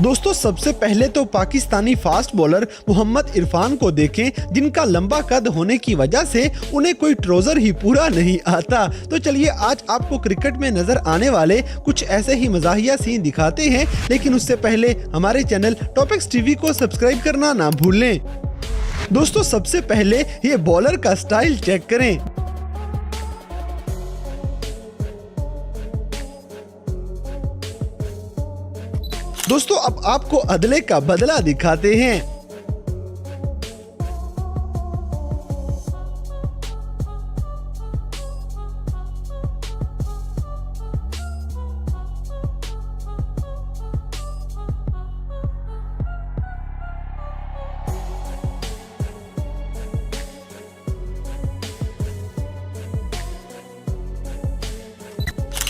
दोस्तों सबसे पहले तो पाकिस्तानी फास्ट बॉलर मोहम्मद इरफान को देखें, जिनका लंबा कद होने की वजह से उन्हें कोई ट्राउजर ही पूरा नहीं आता। तो चलिए आज आपको क्रिकेट में नजर आने वाले कुछ ऐसे ही मज़ाहिया सीन दिखाते हैं, लेकिन उससे पहले हमारे चैनल टॉपिक्स टीवी को सब्सक्राइब करना ना भूलें। दोस्तों सबसे पहले ये बॉलर का स्टाइल चेक करें। दोस्तों अब आपको अदले का बदला दिखाते हैं।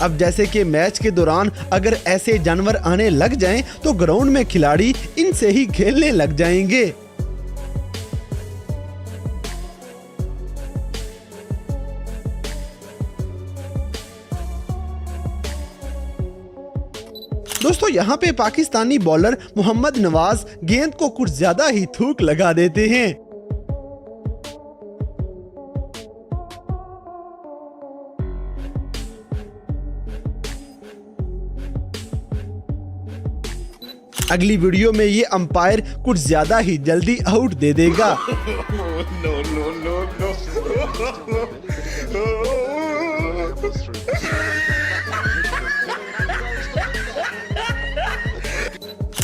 अब जैसे कि मैच के दौरान अगर ऐसे जानवर आने लग जाएं तो ग्राउंड में खिलाड़ी इनसे ही खेलने लग जाएंगे। दोस्तों यहाँ पे पाकिस्तानी बॉलर मोहम्मद नवाज गेंद को कुछ ज्यादा ही थूक लगा देते हैं। अगली वीडियो में ये अंपायर कुछ ज्यादा ही जल्दी आउट दे देगा।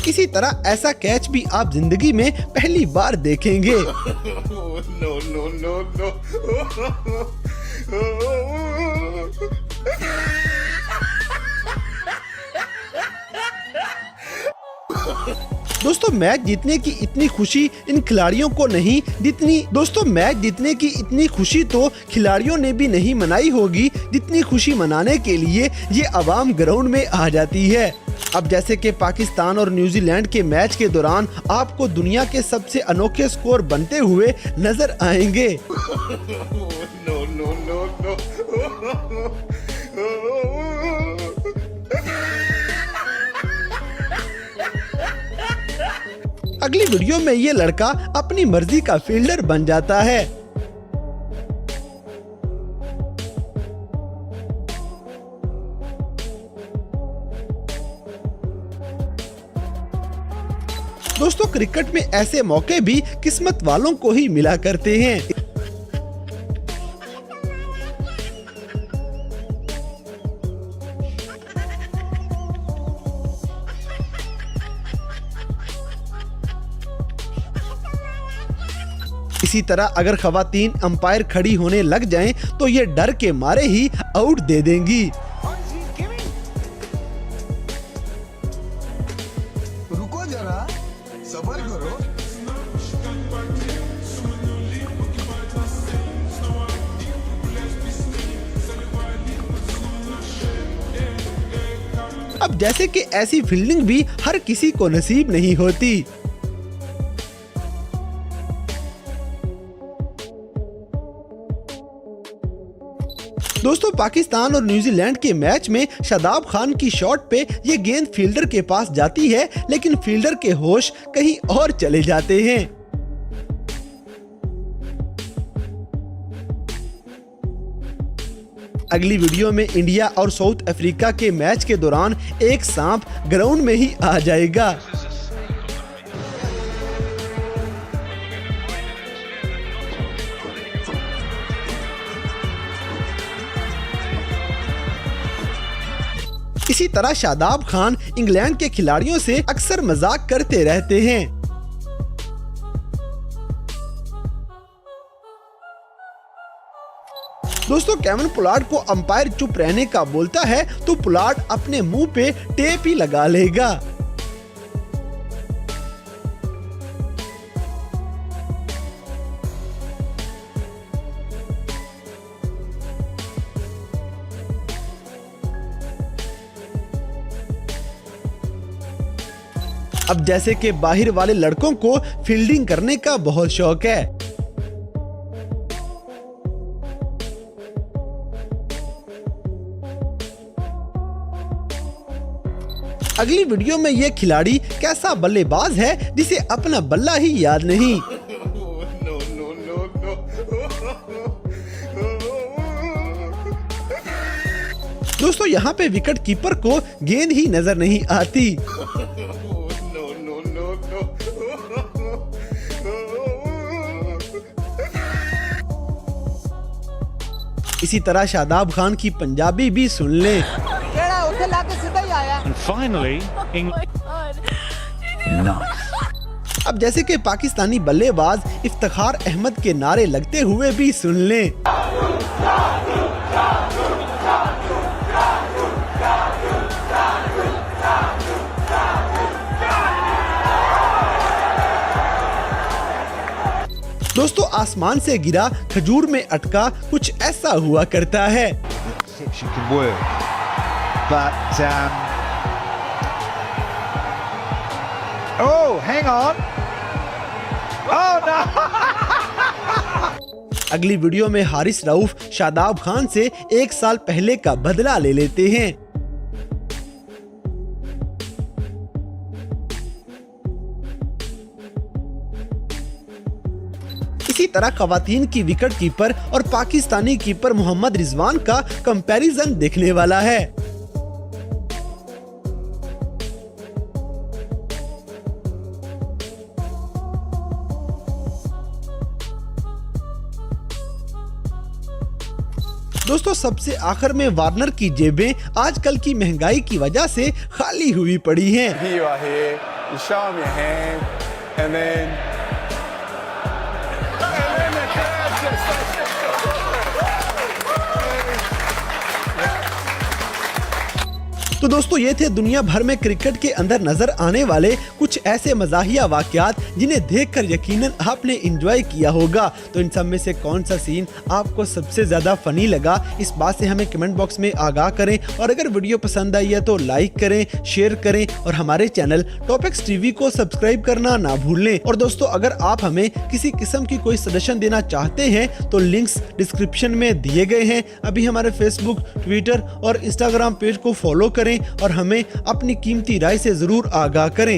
इसी तरह ऐसा कैच भी आप जिंदगी में पहली बार देखेंगे। दोस्तों मैच जीतने की इतनी खुशी इन खिलाड़ियों को नहीं मैच जीतने की इतनी खुशी तो खिलाड़ियों ने भी नहीं मनाई होगी जितनी खुशी मनाने के लिए ये अवाम ग्राउंड में आ जाती है। अब जैसे कि पाकिस्तान और न्यूजीलैंड के मैच के दौरान आपको दुनिया के सबसे अनोखे स्कोर बनते हुए नजर आएंगे। अगली वीडियो में ये लड़का अपनी मर्जी का फील्डर बन जाता है। दोस्तों क्रिकेट में ऐसे मौके भी किस्मत वालों को ही मिला करते हैं। इसी तरह अगर खवातीन अंपायर खड़ी होने लग जाएं तो ये डर के मारे ही आउट दे देंगी। रुको जरा, सब्र करो। अब जैसे कि ऐसी फील्डिंग भी हर किसी को नसीब नहीं होती। दोस्तों पाकिस्तान और न्यूजीलैंड के मैच में शादाब खान की शॉट पे ये गेंद फील्डर के पास जाती है, लेकिन फील्डर के होश कहीं और चले जाते हैं। अगली वीडियो में इंडिया और साउथ अफ्रीका के मैच के दौरान एक सांप ग्राउंड में ही आ जाएगा। इसी तरह शादाब खान इंग्लैंड के खिलाड़ियों से अक्सर मजाक करते रहते हैं। दोस्तों केविन पोलार्ड को अंपायर चुप रहने का बोलता है तो पोलार्ड अपने मुंह पे टेप ही लगा लेगा। अब जैसे कि बाहर वाले लड़कों को फील्डिंग करने का बहुत शौक है। अगली वीडियो में ये खिलाड़ी कैसा बल्लेबाज है जिसे अपना बल्ला ही याद नहीं। दोस्तों यहाँ पे विकेट कीपर को गेंद ही नजर नहीं आती। इसी तरह शादाब खान की पंजाबी भी सुन लें। And finally, अब जैसे कि पाकिस्तानी बल्लेबाज इफ्तिखार अहमद के नारे लगते हुए भी सुन लें। दोस्तों आसमान से गिरा खजूर में अटका कुछ ऐसा हुआ करता है। She can work, but oh, hang on! Oh no! अगली वीडियो में हारिस रऊफ शादाब खान से 1 साल पहले का बदला ले लेते हैं। इसी तरह खवातीन की विकेट कीपर और पाकिस्तानी कीपर मोहम्मद रिजवान का कंपैरिजन देखने वाला है। दोस्तों सबसे आखिर में वार्नर की जेबें आजकल की महंगाई की वजह से खाली हुई पड़ी हैं। Here you are here, you show them your hand, and then the crowd just तो दोस्तों ये थे दुनिया भर में क्रिकेट के अंदर नजर आने वाले कुछ ऐसे मजाहिया वाकयात जिन्हें देखकर यकीनन आपने एंजॉय किया होगा। तो इन सब में से कौन सा सीन आपको सबसे ज्यादा फनी लगा, इस बात से हमें कमेंट बॉक्स में आगाह करें। और अगर वीडियो पसंद आई है तो लाइक करें, शेयर करें और हमारे चैनल टॉपिक्स टीवी को सब्सक्राइब करना ना भूलें। और दोस्तों अगर आप हमें किसी किस्म की कोई सजेशन देना चाहते हैं तो लिंक्स डिस्क्रिप्शन में दिए गए हैं। अभी हमारे फेसबुक, ट्विटर और इंस्टाग्राम पेज को फॉलो करें और हमें अपनी कीमती राय से जरूर आगाह करें।